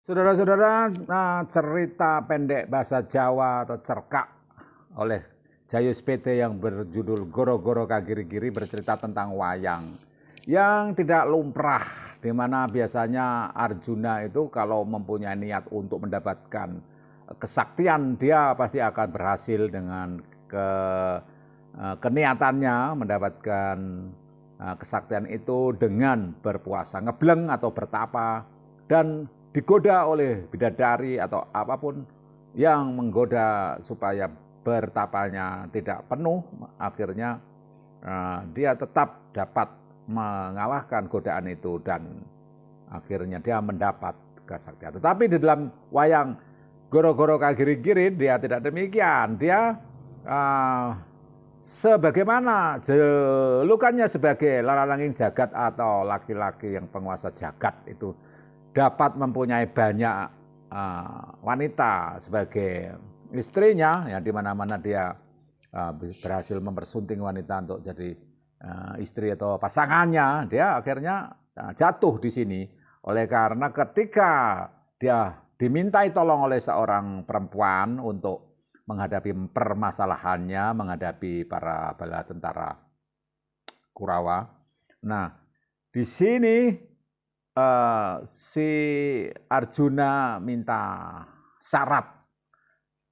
Saudara-saudara, cerita pendek bahasa Jawa atau cerkak oleh Jayus PT yang berjudul Goro-Goro Kagiri-giri bercerita tentang wayang yang tidak lumrah, di mana biasanya Arjuna itu kalau mempunyai niat untuk mendapatkan kesaktian, dia pasti akan berhasil dengan keniatannya mendapatkan kesaktian itu dengan berpuasa ngebleng atau bertapa dan digoda oleh bidadari atau apapun yang menggoda supaya bertapanya tidak penuh, akhirnya dia tetap dapat mengalahkan godaan itu dan akhirnya dia mendapat kesaktian. Tetapi di dalam wayang Goro-Goro Kagiri-giri dia tidak demikian. Dia sebagaimana julukannya sebagai laralanging jagat atau laki-laki yang penguasa jagat itu dapat mempunyai banyak wanita sebagai istrinya, ya di mana-mana dia berhasil mempersunting wanita untuk jadi istri atau pasangannya, dia akhirnya jatuh di sini. Oleh karena ketika dia dimintai tolong oleh seorang perempuan untuk menghadapi permasalahannya, menghadapi para bala tentara Kurawa. Nah, di sini si Arjuna minta syarat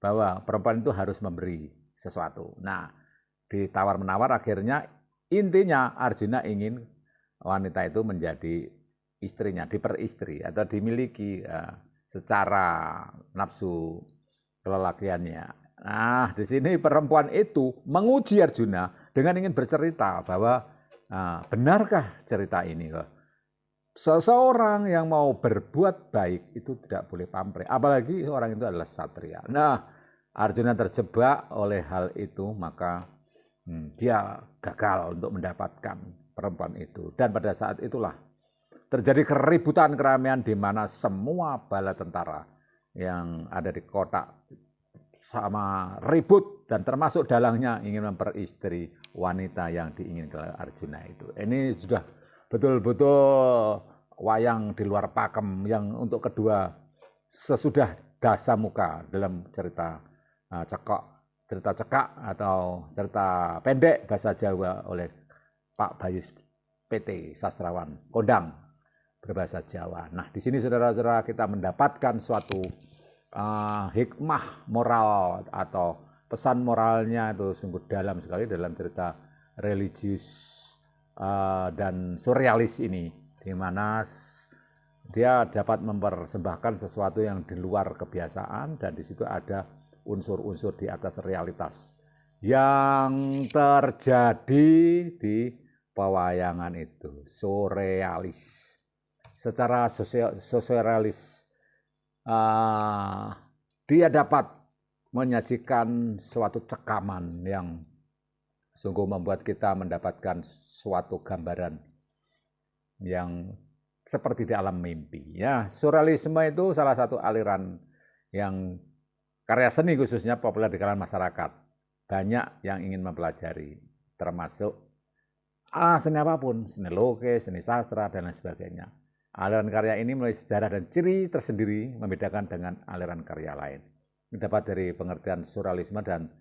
bahwa perempuan itu harus memberi sesuatu. Nah, ditawar-menawar akhirnya intinya Arjuna ingin wanita itu menjadi istrinya, diperistri atau dimiliki secara nafsu kelelakiannya. Nah, di sini perempuan itu menguji Arjuna dengan ingin bercerita bahwa benarkah cerita ini? Seseorang yang mau berbuat baik itu tidak boleh pamrih, apalagi orang itu adalah satria. Nah, Arjuna terjebak oleh hal itu, maka dia gagal untuk mendapatkan perempuan itu. Dan pada saat itulah terjadi keributan keramaian di mana semua bala tentara yang ada di kota sama ribut dan termasuk dalangnya ingin memperistri wanita yang diinginkan Arjuna itu. Ini sudah betul-betul wayang di luar pakem yang untuk kedua sesudah Dasamuka dalam cerita cerita cekak atau cerita pendek bahasa Jawa oleh Pak Bayus PT sastrawan kondang berbahasa Jawa. Nah, di sini saudara-saudara kita mendapatkan suatu hikmah moral atau pesan moralnya itu sungguh dalam sekali dalam cerita religius dan surrealis ini, di mana dia dapat mempersembahkan sesuatu yang di luar kebiasaan dan di situ ada unsur-unsur di atas realitas yang terjadi di pewayangan itu, surrealis. Secara sosialis dia dapat menyajikan suatu cekaman yang sungguh membuat kita mendapatkan suatu gambaran yang seperti di alam mimpi. Ya, surrealisme itu salah satu aliran yang karya seni khususnya populer di kalangan masyarakat. Banyak yang ingin mempelajari, termasuk seni apapun, seni lukis, seni sastra, dan lain sebagainya. Aliran karya ini memiliki sejarah dan ciri tersendiri membedakan dengan aliran karya lain. Ini dapat dari pengertian surrealisme dan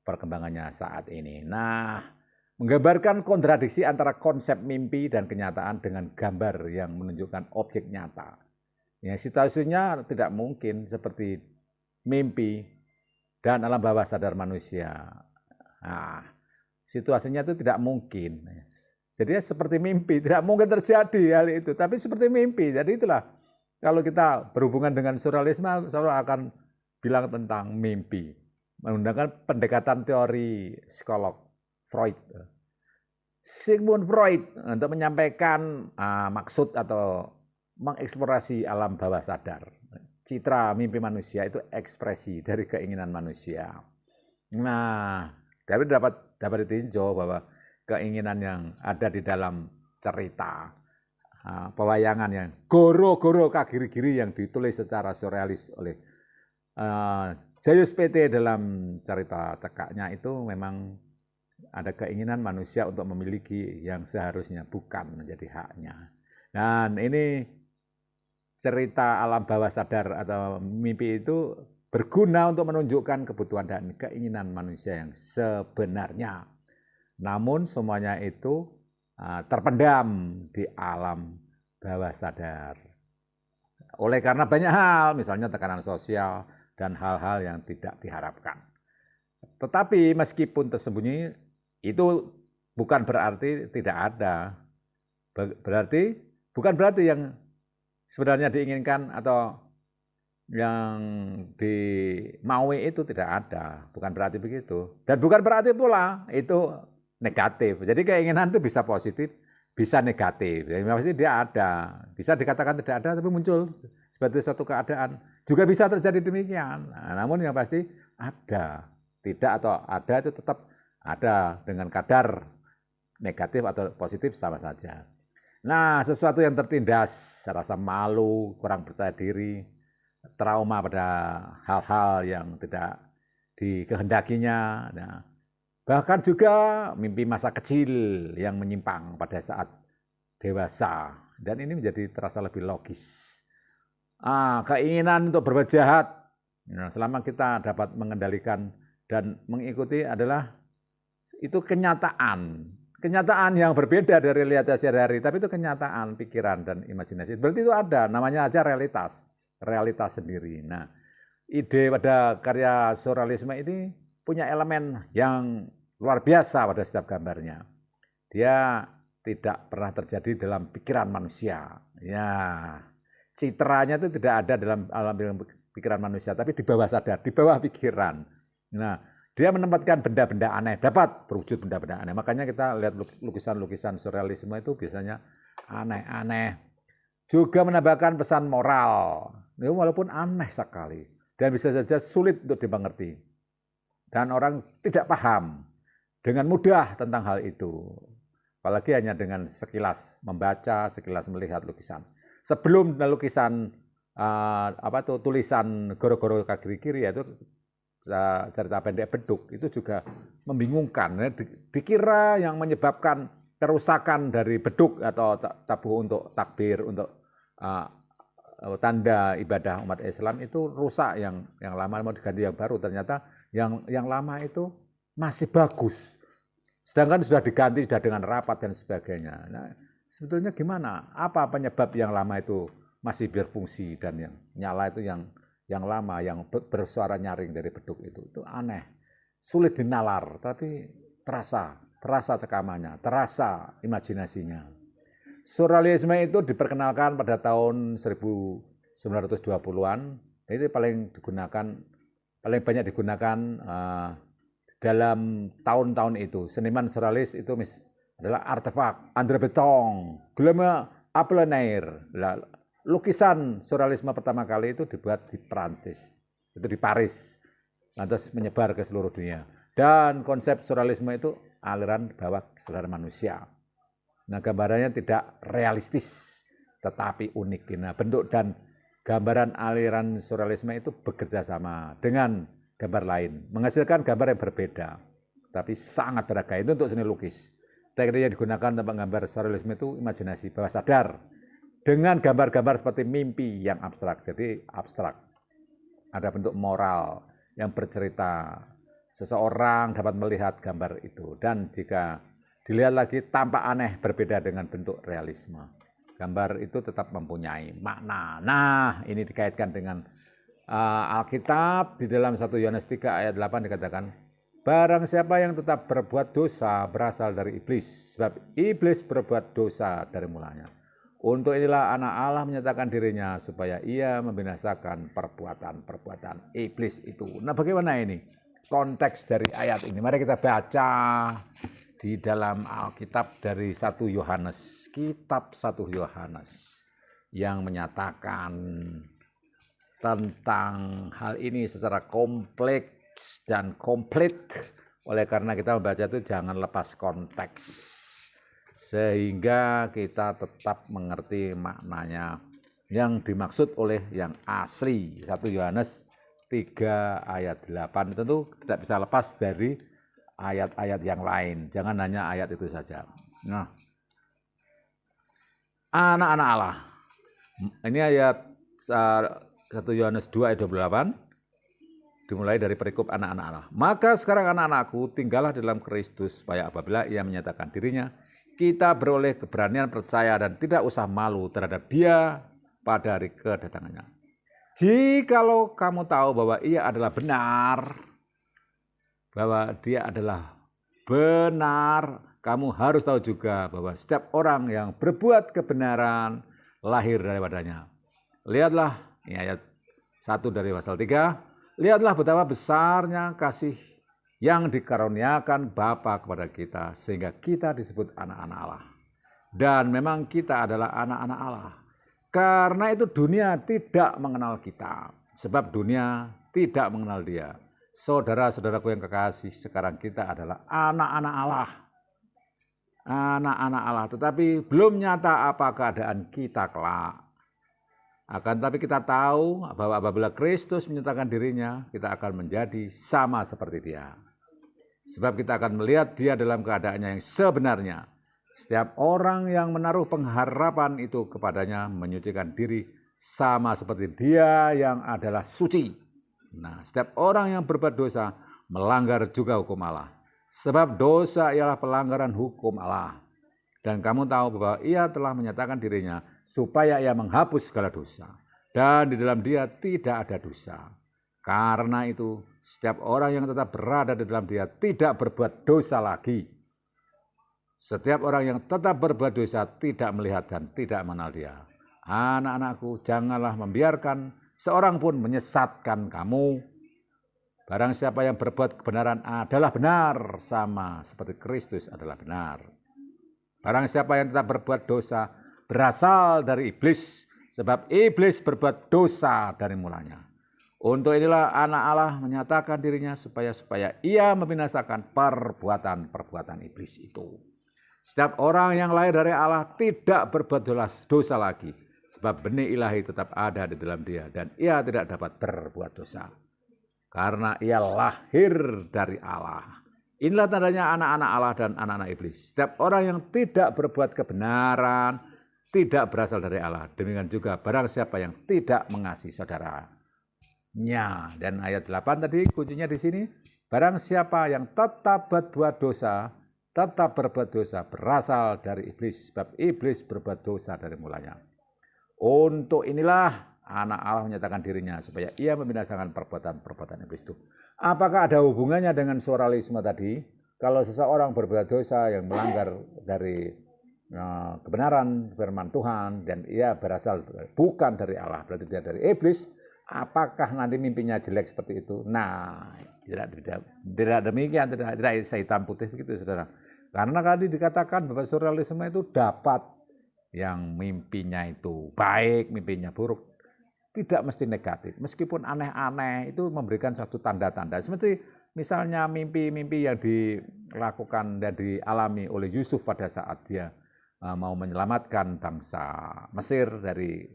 perkembangannya saat ini. Nah, menggambarkan kontradiksi antara konsep mimpi dan kenyataan dengan gambar yang menunjukkan objek nyata. Ya, situasinya tidak mungkin seperti mimpi dan alam bawah sadar manusia. Nah, situasinya itu tidak mungkin. Jadi seperti mimpi, tidak mungkin terjadi hal itu, tapi seperti mimpi. Jadi itulah kalau kita berhubungan dengan surrealisme selalu akan bilang tentang mimpi. Menggunakan pendekatan teori psikolog Freud. Sigmund Freud untuk menyampaikan maksud atau mengeksplorasi alam bawah sadar. Citra mimpi manusia itu ekspresi dari keinginan manusia. Nah, dari dapat ditinjau bahwa keinginan yang ada di dalam cerita pewayangan yang Goro-Goro Kagiri-giri yang ditulis secara surrealis oleh Jayus PT dalam cerita cekaknya itu memang ada keinginan manusia untuk memiliki yang seharusnya bukan menjadi haknya. Dan ini cerita alam bawah sadar atau mimpi itu berguna untuk menunjukkan kebutuhan dan keinginan manusia yang sebenarnya. Namun semuanya itu terpendam di alam bawah sadar. Oleh karena banyak hal, misalnya tekanan sosial dan hal-hal yang tidak diharapkan. Tetapi meskipun tersembunyi, itu bukan berarti tidak ada. Bukan berarti yang sebenarnya diinginkan atau yang dimaui itu tidak ada. Bukan berarti begitu. Dan bukan berarti pula itu negatif. Jadi keinginan itu bisa positif, bisa negatif. Jadi pasti dia ada. Bisa dikatakan tidak ada, tapi muncul sebagai suatu keadaan. Juga bisa terjadi demikian. Nah, namun yang pasti ada. Tidak atau ada itu tetap ada dengan kadar negatif atau positif sama saja. Nah, sesuatu yang tertindas, rasa malu, kurang percaya diri, trauma pada hal-hal yang tidak dikehendakinya. Nah, bahkan juga mimpi masa kecil yang menyimpang pada saat dewasa. Dan ini menjadi terasa lebih logis. Keinginan untuk berbuat jahat, nah, selama kita dapat mengendalikan dan mengikuti adalah itu kenyataan. Kenyataan yang berbeda dari realitas sehari-hari, tapi itu kenyataan, pikiran, dan imajinasi. Berarti itu ada, namanya aja realitas sendiri. Nah, ide pada karya surrealisme ini punya elemen yang luar biasa pada setiap gambarnya. Dia tidak pernah terjadi dalam pikiran manusia. Ya, citranya itu tidak ada dalam alam pikiran manusia, tapi di bawah sadar, di bawah pikiran. Nah, dia menempatkan benda-benda aneh, dapat berwujud benda-benda aneh. Makanya kita lihat lukisan-lukisan surrealisme itu biasanya aneh-aneh. Juga menambahkan pesan moral, walaupun aneh sekali. Dan bisa saja sulit untuk dimengerti. Dan orang tidak paham dengan mudah tentang hal itu. Apalagi hanya dengan sekilas membaca, sekilas melihat lukisan. Sebelum lukisan tulisan goro-goro kaki kiri, yaitu cerita pendek beduk, itu juga membingungkan. Dikira yang menyebabkan kerusakan dari beduk atau tabuh untuk takbir, untuk tanda ibadah umat Islam itu rusak, yang lama mau diganti yang baru. Ternyata yang lama itu masih bagus. Sedangkan sudah diganti, sudah dengan rapat dan sebagainya. Nah, sebetulnya gimana? Apa penyebab yang lama itu masih berfungsi dan yang nyala itu yang lama, yang bersuara nyaring dari beduk itu aneh, sulit dinalar, tapi terasa cekamannya, terasa imajinasinya. Surrealisme itu diperkenalkan pada tahun 1920-an, itu paling banyak digunakan dalam tahun-tahun itu. Seniman surrealis itu adalah Artefak, André Breton, Guillaume Apollinaire. Lukisan surrealisme pertama kali itu dibuat di Prancis, itu di Paris, lantas menyebar ke seluruh dunia. Dan konsep surrealisme itu aliran bawah sadar manusia. Nah, gambarannya tidak realistis, tetapi unik. Nah, bentuk dan gambaran aliran surrealisme itu bekerja sama dengan gambar lain, menghasilkan gambar yang berbeda, tapi sangat beragam. Itu untuk seni lukis. Teknik yang digunakan untuk menggambar surrealisme itu imajinasi bawah sadar, dengan gambar-gambar seperti mimpi yang abstrak. Jadi abstrak. Ada bentuk moral yang bercerita. Seseorang dapat melihat gambar itu. Dan jika dilihat lagi tampak aneh, berbeda dengan bentuk realisme. Gambar itu tetap mempunyai makna. Nah, ini dikaitkan dengan Alkitab. Di dalam 1 Yohanes 3 ayat 8 dikatakan, barang siapa yang tetap berbuat dosa berasal dari iblis. Sebab iblis berbuat dosa dari mulanya. Untuk inilah anak Allah menyatakan dirinya supaya ia membinasakan perbuatan-perbuatan iblis itu. Nah, bagaimana ini konteks dari ayat ini? Mari kita baca di dalam Alkitab dari 1 Yohanes. Kitab 1 Yohanes yang menyatakan tentang hal ini secara kompleks dan komplit. Oleh karena kita membaca itu jangan lepas konteks, sehingga kita tetap mengerti maknanya yang dimaksud oleh yang asli. 1 Yohanes 3 ayat 8 tentu tidak bisa lepas dari ayat-ayat yang lain. Jangan hanya ayat itu saja. Nah, anak-anak Allah. Ini ayat 1 Yohanes 2 ayat 28, dimulai dari perikop anak-anak Allah. Maka sekarang anak-anakku, tinggallah dalam Kristus, supaya apabila ia menyatakan dirinya, kita beroleh keberanian percaya dan tidak usah malu terhadap dia pada hari kedatangannya. Jikalau kamu tahu bahwa ia adalah benar, bahwa dia adalah benar, kamu harus tahu juga bahwa setiap orang yang berbuat kebenaran lahir daripadanya. Lihatlah, ini ayat 1 dari pasal 3, lihatlah betapa besarnya kasih yang dikaruniakan Bapa kepada kita, sehingga kita disebut anak-anak Allah. Dan memang kita adalah anak-anak Allah. Karena itu dunia tidak mengenal kita, sebab dunia tidak mengenal dia. Saudara-saudaraku yang kekasih, sekarang kita adalah anak-anak Allah. Anak-anak Allah, tetapi belum nyata apa keadaan kita kelak. Akan tapi kita tahu bahwa apabila Kristus menyatakan dirinya, kita akan menjadi sama seperti dia. Sebab kita akan melihat dia dalam keadaannya yang sebenarnya. Setiap orang yang menaruh pengharapan itu kepadanya menyucikan diri sama seperti dia yang adalah suci. Nah, setiap orang yang berbuat dosa melanggar juga hukum Allah. Sebab dosa ialah pelanggaran hukum Allah. Dan kamu tahu bahwa ia telah menyatakan dirinya supaya ia menghapus segala dosa. Dan di dalam dia tidak ada dosa. Karena itu, setiap orang yang tetap berada di dalam dia tidak berbuat dosa lagi. Setiap orang yang tetap berbuat dosa tidak melihat dan tidak mengenal dia. Anak-anakku, janganlah membiarkan seorang pun menyesatkan kamu. Barang siapa yang berbuat kebenaran adalah benar, sama seperti Kristus adalah benar. Barang siapa yang tetap berbuat dosa berasal dari iblis, sebab iblis berbuat dosa dari mulanya. Untuk inilah anak Allah menyatakan dirinya supaya ia membinasakan perbuatan-perbuatan iblis itu. Setiap orang yang lahir dari Allah tidak berbuat dosa lagi, sebab benih ilahi tetap ada di dalam dia dan ia tidak dapat berbuat dosa. Karena ia lahir dari Allah. Inilah tandanya anak-anak Allah dan anak-anak iblis. Setiap orang yang tidak berbuat kebenaran tidak berasal dari Allah. Demikian juga barang siapa yang tidak mengasihi saudara. Dan ayat 8 tadi kuncinya di sini, barang siapa yang tetap berbuat dosa, tetap berbuat dosa berasal dari iblis, sebab iblis berbuat dosa dari mulanya. Untuk inilah anak Allah menyatakan dirinya supaya ia membinasakan perbuatan-perbuatan iblis itu. Apakah ada hubungannya dengan suralisme tadi? Kalau seseorang berbuat dosa yang melanggar dari kebenaran firman Tuhan dan ia berasal bukan dari Allah, berarti dia dari iblis. Apakah nanti mimpinya jelek seperti itu? Nah, tidak demikian, tidak saya hitam putih begitu, saudara. Karena tadi dikatakan bahwa surrealisme itu dapat yang mimpinya itu baik, mimpinya buruk, tidak mesti negatif. Meskipun aneh-aneh itu memberikan suatu tanda-tanda. Seperti misalnya mimpi-mimpi yang dilakukan dan dialami oleh Yusuf pada saat dia mau menyelamatkan bangsa Mesir dari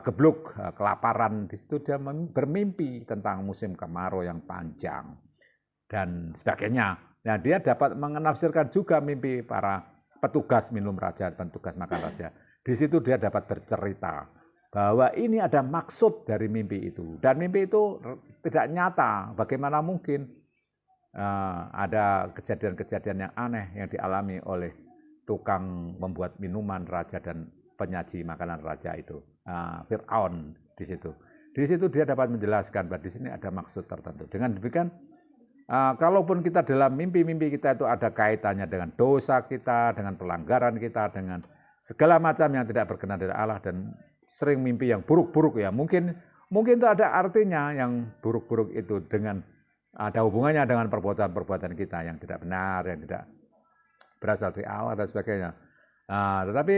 gebluk kelaparan. Di situ dia bermimpi tentang musim kemarau yang panjang dan sebagainya. Nah, dia dapat menafsirkan juga mimpi para petugas minum raja, petugas makan raja. Di situ dia dapat bercerita bahwa ini ada maksud dari mimpi itu. Dan mimpi itu tidak nyata. Bagaimana mungkin ada kejadian-kejadian yang aneh yang dialami oleh tukang membuat minuman raja dan penyaji makanan raja itu. Fir'aun di situ. Di situ dia dapat menjelaskan bahwa di sini ada maksud tertentu. Dengan demikian, kalaupun kita dalam mimpi-mimpi kita itu ada kaitannya dengan dosa kita, dengan pelanggaran kita, dengan segala macam yang tidak berkenan dari Allah dan sering mimpi yang buruk-buruk ya. Mungkin itu ada artinya yang buruk-buruk itu dengan ada hubungannya dengan perbuatan-perbuatan kita yang tidak benar, yang tidak berasal dari Allah dan sebagainya. Tetapi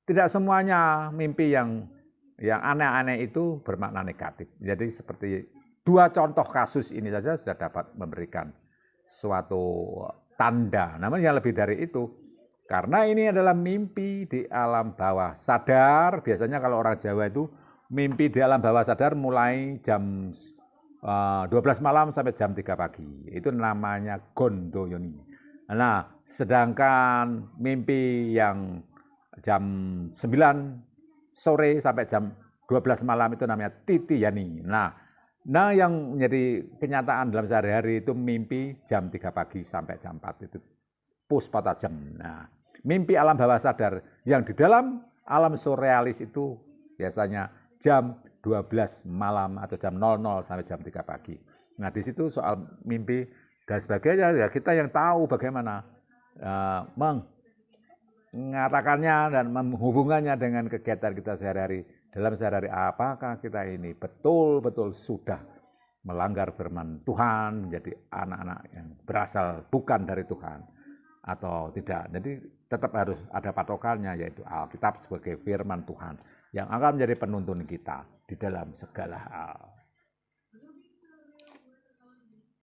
tidak semuanya mimpi yang aneh-aneh itu bermakna negatif. Jadi seperti 2 contoh kasus ini saja sudah dapat memberikan suatu tanda. Namun yang lebih dari itu, karena ini adalah mimpi di alam bawah sadar. Biasanya kalau orang Jawa itu mimpi di alam bawah sadar mulai jam 12 malam sampai jam 3 pagi. Itu namanya gondoyoni. Nah, sedangkan mimpi yang jam 9 sore sampai jam 12 malam itu namanya titiyani. Nah yang menjadi kenyataan dalam sehari-hari itu mimpi jam 3 pagi sampai jam 4 itu puspatajam. Nah, mimpi alam bawah sadar yang di dalam alam surrealis itu biasanya jam 12 malam atau jam 00 sampai jam 3 pagi. Nah, di situ soal mimpi dan sebagainya ya kita yang tahu bagaimana mengatakannya dan menghubungannya dengan kegiatan kita sehari-hari. Dalam sehari-hari apakah kita ini betul-betul sudah melanggar firman Tuhan, menjadi anak-anak yang berasal bukan dari Tuhan atau tidak. Jadi tetap harus ada patokannya, yaitu Alkitab sebagai firman Tuhan yang akan menjadi penuntun kita di dalam segala hal.